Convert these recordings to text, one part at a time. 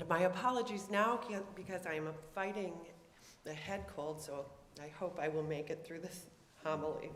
And my apologies now because I am fighting a head cold, so I hope I will make it through this homily.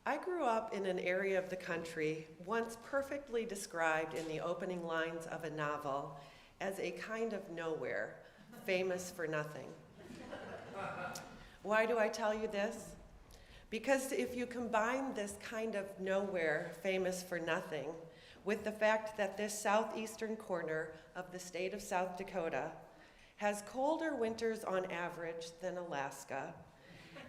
I grew up in an area of the country once perfectly described in the opening lines of a novel as a kind of nowhere, famous for nothing. Why do I tell you this? Because if you combine this kind of nowhere, famous for nothing, with the fact that this southeastern corner of the state of South Dakota has colder winters on average than Alaska,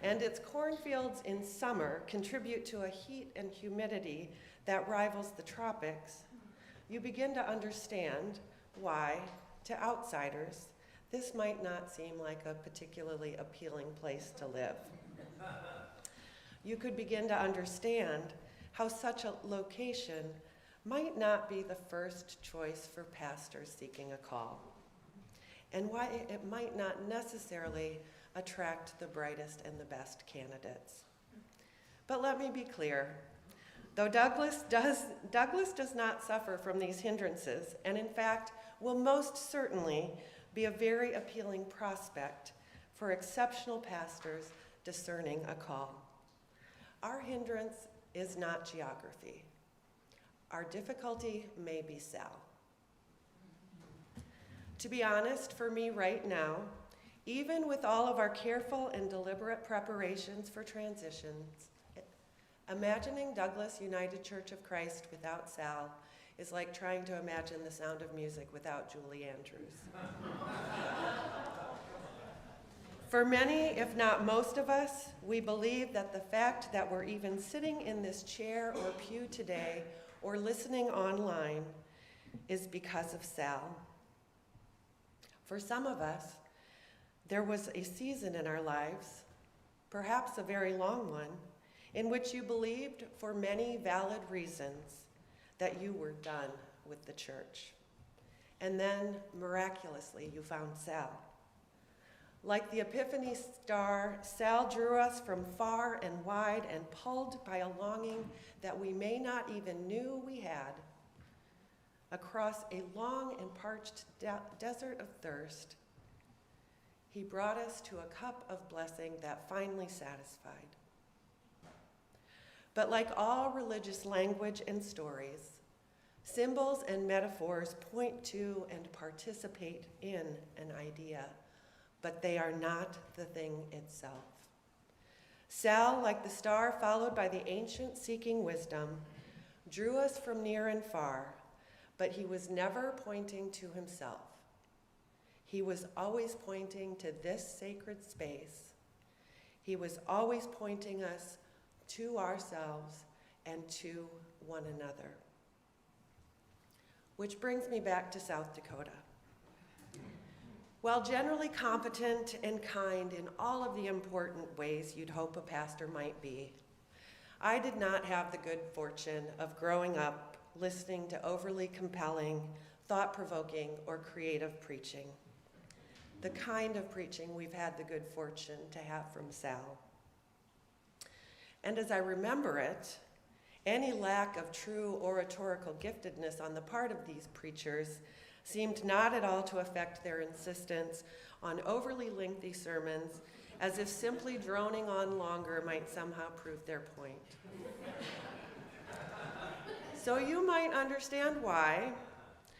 and its cornfields in summer contribute to a heat and humidity that rivals the tropics, you begin to understand why, to outsiders, this might not seem like a particularly appealing place to live. You could begin to understand how such a location might not be the first choice for pastors seeking a call, and why it might not necessarily attract the brightest and the best candidates. But let me be clear, though Douglas does not suffer from these hindrances, and in fact will most certainly be a very appealing prospect for exceptional pastors discerning a call. Our hindrance is not geography. Our difficulty may be Sal. To be honest, for me right now, even with all of our careful and deliberate preparations for transitions, imagining Douglas United Church of Christ without Sal is like trying to imagine The Sound of Music without Julie Andrews. For many, if not most of us, we believe that the fact that we're even sitting in this chair or pew today or listening online is because of Sal. For some of us, there was a season in our lives, perhaps a very long one, in which you believed for many valid reasons that you were done with the church. And then, miraculously, you found Sal. Like the Epiphany star, Sal drew us from far and wide and pulled by a longing that we may not even knew we had across a long and parched desert of thirst. He brought us to a cup of blessing that finally satisfied. But like all religious language and stories, symbols and metaphors point to and participate in an idea, but they are not the thing itself. Sal, like the star followed by the ancient seeking wisdom, drew us from near and far, but he was never pointing to himself. He was always pointing to this sacred space. He was always pointing us to ourselves and to one another. Which brings me back to South Dakota. While generally competent and kind in all of the important ways you'd hope a pastor might be, I did not have the good fortune of growing up listening to overly compelling, thought-provoking, or creative preaching. The kind of preaching we've had the good fortune to have from Sal. And as I remember it, any lack of true oratorical giftedness on the part of these preachers seemed not at all to affect their insistence on overly lengthy sermons, as if simply droning on longer might somehow prove their point. So you might understand why,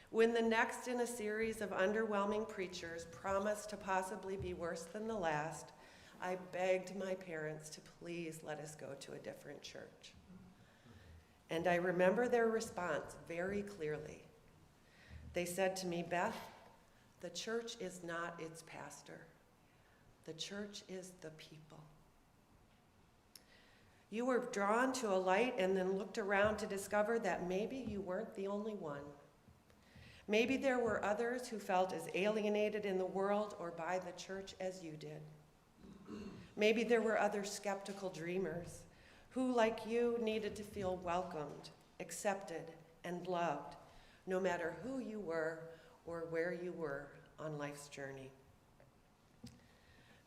when the next in a series of underwhelming preachers promised to possibly be worse than the last, I begged my parents to please let us go to a different church. And I remember their response very clearly. They said to me, "Beth, the church is not its pastor. The church is the people." You were drawn to a light and then looked around to discover that maybe you weren't the only one. Maybe there were others who felt as alienated in the world or by the church as you did. Maybe there were other skeptical dreamers who, like you, needed to feel welcomed, accepted, and loved, no matter who you were or where you were on life's journey.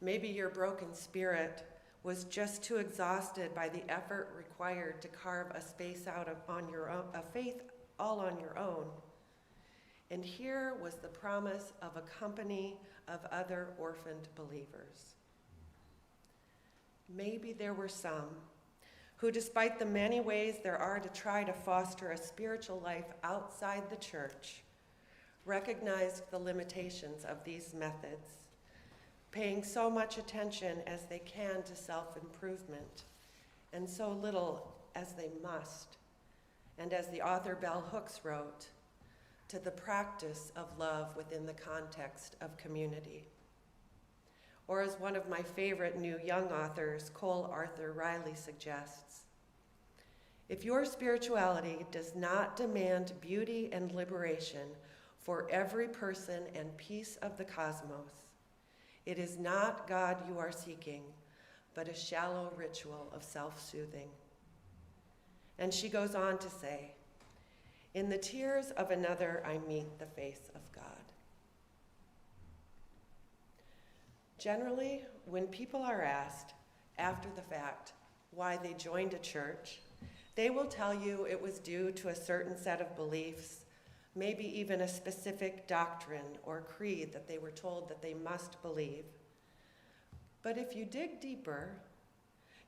Maybe your broken spirit was just too exhausted by the effort required to carve a space out on your own, a faith all on your own. And here was the promise of a company of other orphaned believers. Maybe there were some who, despite the many ways there are to try to foster a spiritual life outside the church, recognized the limitations of these methods, paying so much attention as they can to self-improvement, and so little as they must, and as the author Bell Hooks wrote, to the practice of love within the context of community. Or as one of my favorite new young authors, Cole Arthur Riley, suggests, if your spirituality does not demand beauty and liberation for every person and piece of the cosmos, it is not God you are seeking, but a shallow ritual of self-soothing. And she goes on to say, in the tears of another, I meet the face of God. Generally, when people are asked, after the fact, why they joined a church, they will tell you it was due to a certain set of beliefs, maybe even a specific doctrine or creed that they were told that they must believe. But if you dig deeper,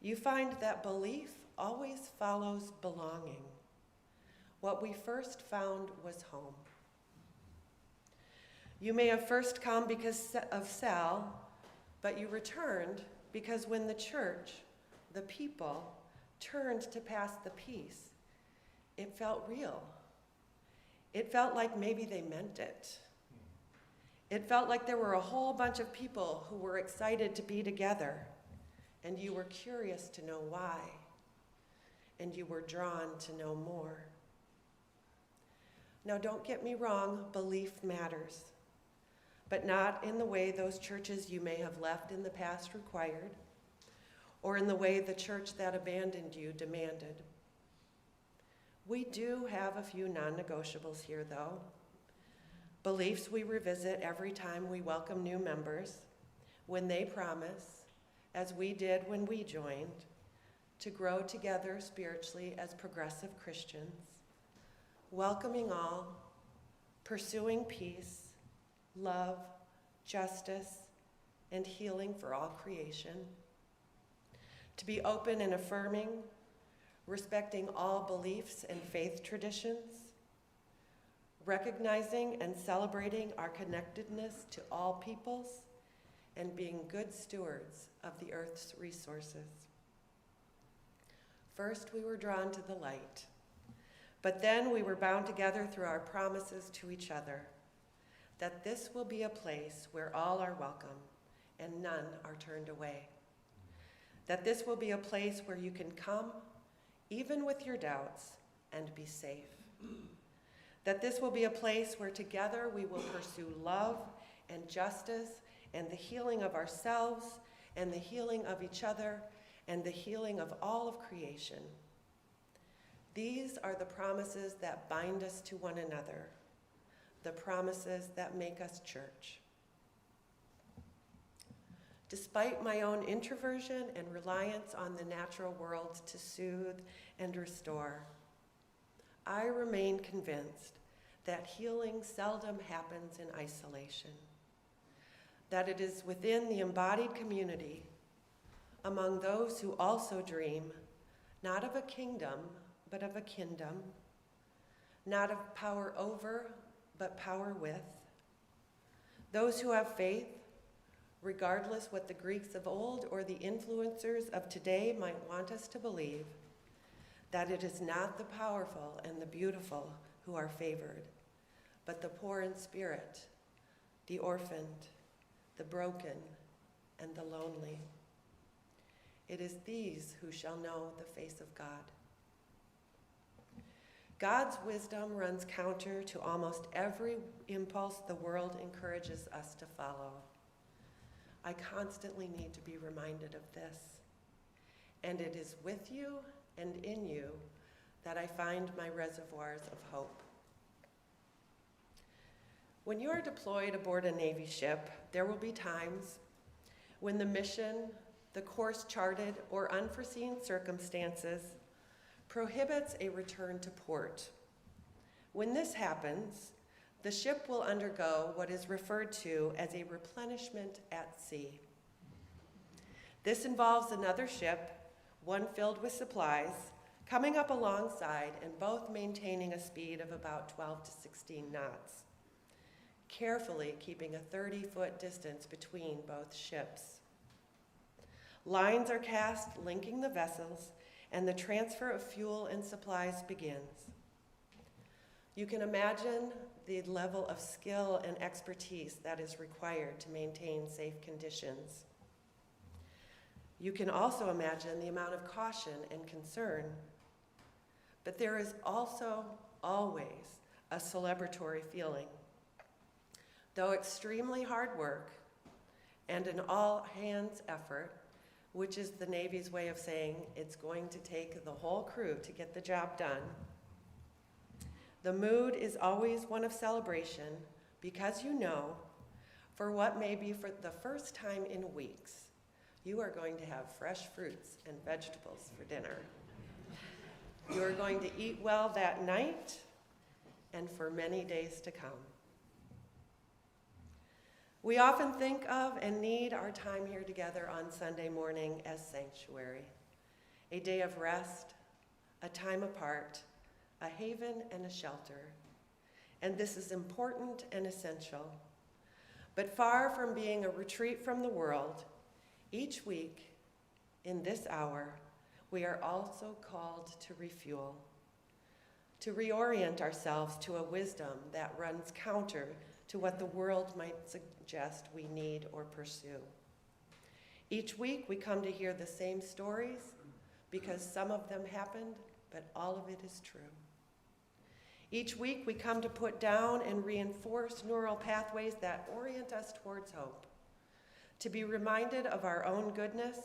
you find that belief always follows belonging. What we first found was home. You may have first come because of Sal, but you returned because when the church, the people, turned to pass the peace, it felt real. It felt like maybe they meant it. It felt like there were a whole bunch of people who were excited to be together, and you were curious to know why, and you were drawn to know more. Now, don't get me wrong, belief matters, but not in the way those churches you may have left in the past required, or in the way the church that abandoned you demanded. We do have a few non-negotiables here, though. Beliefs we revisit every time we welcome new members, when they promise, as we did when we joined, to grow together spiritually as progressive Christians, welcoming all, pursuing peace, love, justice, and healing for all creation, to be open and affirming, respecting all beliefs and faith traditions, recognizing and celebrating our connectedness to all peoples, and being good stewards of the earth's resources. First, we were drawn to the light, but then we were bound together through our promises to each other, that this will be a place where all are welcome and none are turned away. That this will be a place where you can come, even with your doubts, and be safe. That this will be a place where together we will pursue love and justice and the healing of ourselves and the healing of each other and the healing of all of creation. These are the promises that bind us to one another, the promises that make us church. Despite my own introversion and reliance on the natural world to soothe and restore, I remain convinced that healing seldom happens in isolation, that it is within the embodied community, among those who also dream, not of a kingdom, but of a kingdom, not of power over, but power with. Those who have faith, regardless what the Greeks of old or the influencers of today might want us to believe, that it is not the powerful and the beautiful who are favored, but the poor in spirit, the orphaned, the broken, and the lonely. It is these who shall know the face of God. God's wisdom runs counter to almost every impulse the world encourages us to follow. I constantly need to be reminded of this. And it is with you and in you that I find my reservoirs of hope. When you are deployed aboard a Navy ship, there will be times when the mission, the course charted, or unforeseen circumstances prohibits a return to port. When this happens, the ship will undergo what is referred to as a replenishment at sea. This involves another ship, one filled with supplies, coming up alongside and both maintaining a speed of about 12 to 16 knots, carefully keeping a 30-foot distance between both ships. Lines are cast linking the vessels, and the transfer of fuel and supplies begins. You can imagine the level of skill and expertise that is required to maintain safe conditions. You can also imagine the amount of caution and concern. But there is also always a celebratory feeling. Though extremely hard work and an all-hands effort, which is the Navy's way of saying it's going to take the whole crew to get the job done, the mood is always one of celebration because you know, for what may be for the first time in weeks, you are going to have fresh fruits and vegetables for dinner. You are going to eat well that night and for many days to come. We often think of and need our time here together on Sunday morning as sanctuary, a day of rest, a time apart, a haven and a shelter. And this is important and essential. But far from being a retreat from the world, each week in this hour, we are also called to refuel, to reorient ourselves to a wisdom that runs counter to what the world might suggest we need or pursue. Each week we come to hear the same stories because some of them happened, but all of it is true. Each week we come to put down and reinforce neural pathways that orient us towards hope, to be reminded of our own goodness,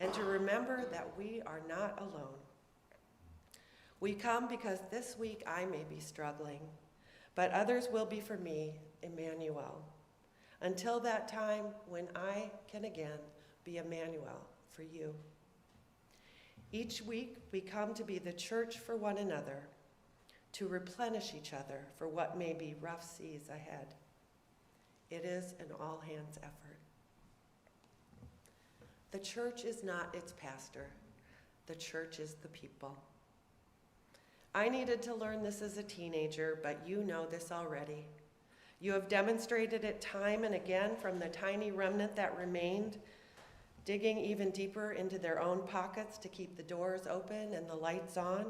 and to remember that we are not alone. We come because this week I may be struggling, but others will be for me, Emmanuel, until that time when I can again be Emmanuel for you. Each week we come to be the church for one another, to replenish each other for what may be rough seas ahead. It is an all-hands effort. The church is not its pastor. The church is the people. I needed to learn this as a teenager, but you know this already. You have demonstrated it time and again from the tiny remnant that remained, digging even deeper into their own pockets to keep the doors open and the lights on,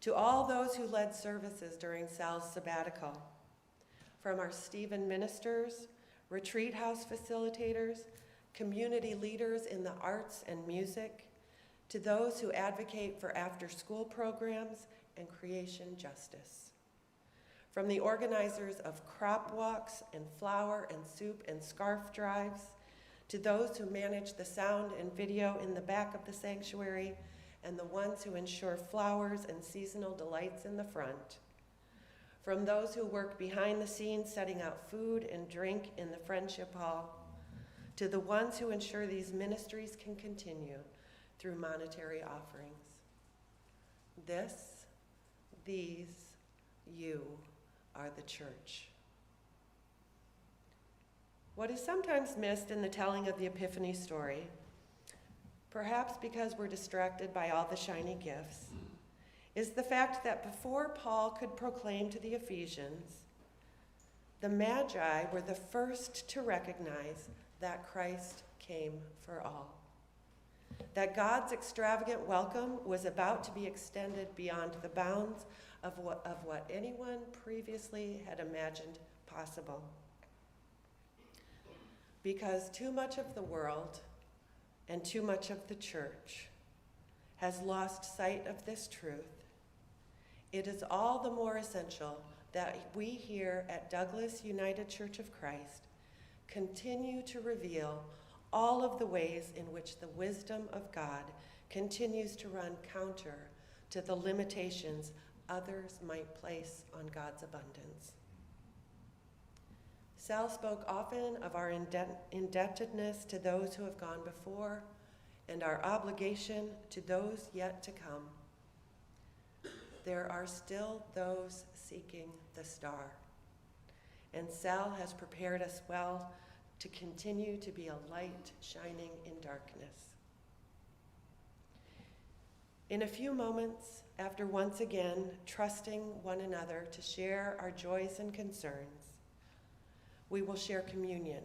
to all those who led services during Sal's sabbatical, from our Stephen ministers, retreat house facilitators, community leaders in the arts and music, to those who advocate for after-school programs and creation justice. From the organizers of crop walks and flower and soup and scarf drives, to those who manage the sound and video in the back of the sanctuary, and the ones who ensure flowers and seasonal delights in the front. From those who work behind the scenes setting out food and drink in the Friendship Hall, to the ones who ensure these ministries can continue through monetary offerings. You are the church. What is sometimes missed in the telling of the Epiphany story, perhaps because we're distracted by all the shiny gifts, is the fact that before Paul could proclaim to the Ephesians, the Magi were the first to recognize that Christ came for all, that God's extravagant welcome was about to be extended beyond the bounds of what anyone previously had imagined possible. Because too much of the world and too much of the church has lost sight of this truth, it is all the more essential that we here at Douglas United Church of Christ continue to reveal all of the ways in which the wisdom of God continues to run counter to the limitations others might place on God's abundance. Sal spoke often of our indebtedness to those who have gone before and our obligation to those yet to come. there are still those seeking the star. And Sal has prepared us well to continue to be a light shining in darkness. In a few moments, after once again trusting one another to share our joys and concerns, we will share communion.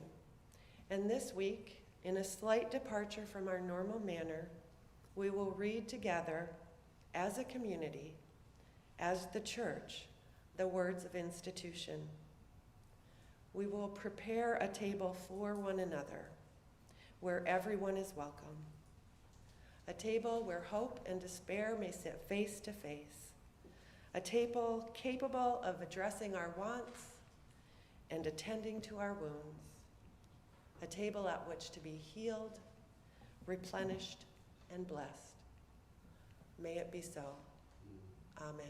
And this week, in a slight departure from our normal manner, we will read together, as a community, as the church, the words of institution. We will prepare a table for one another, where everyone is welcome. A table where hope and despair may sit face to face. A table capable of addressing our wants and attending to our wounds. A table at which to be healed, replenished, and blessed. May it be so. Amen.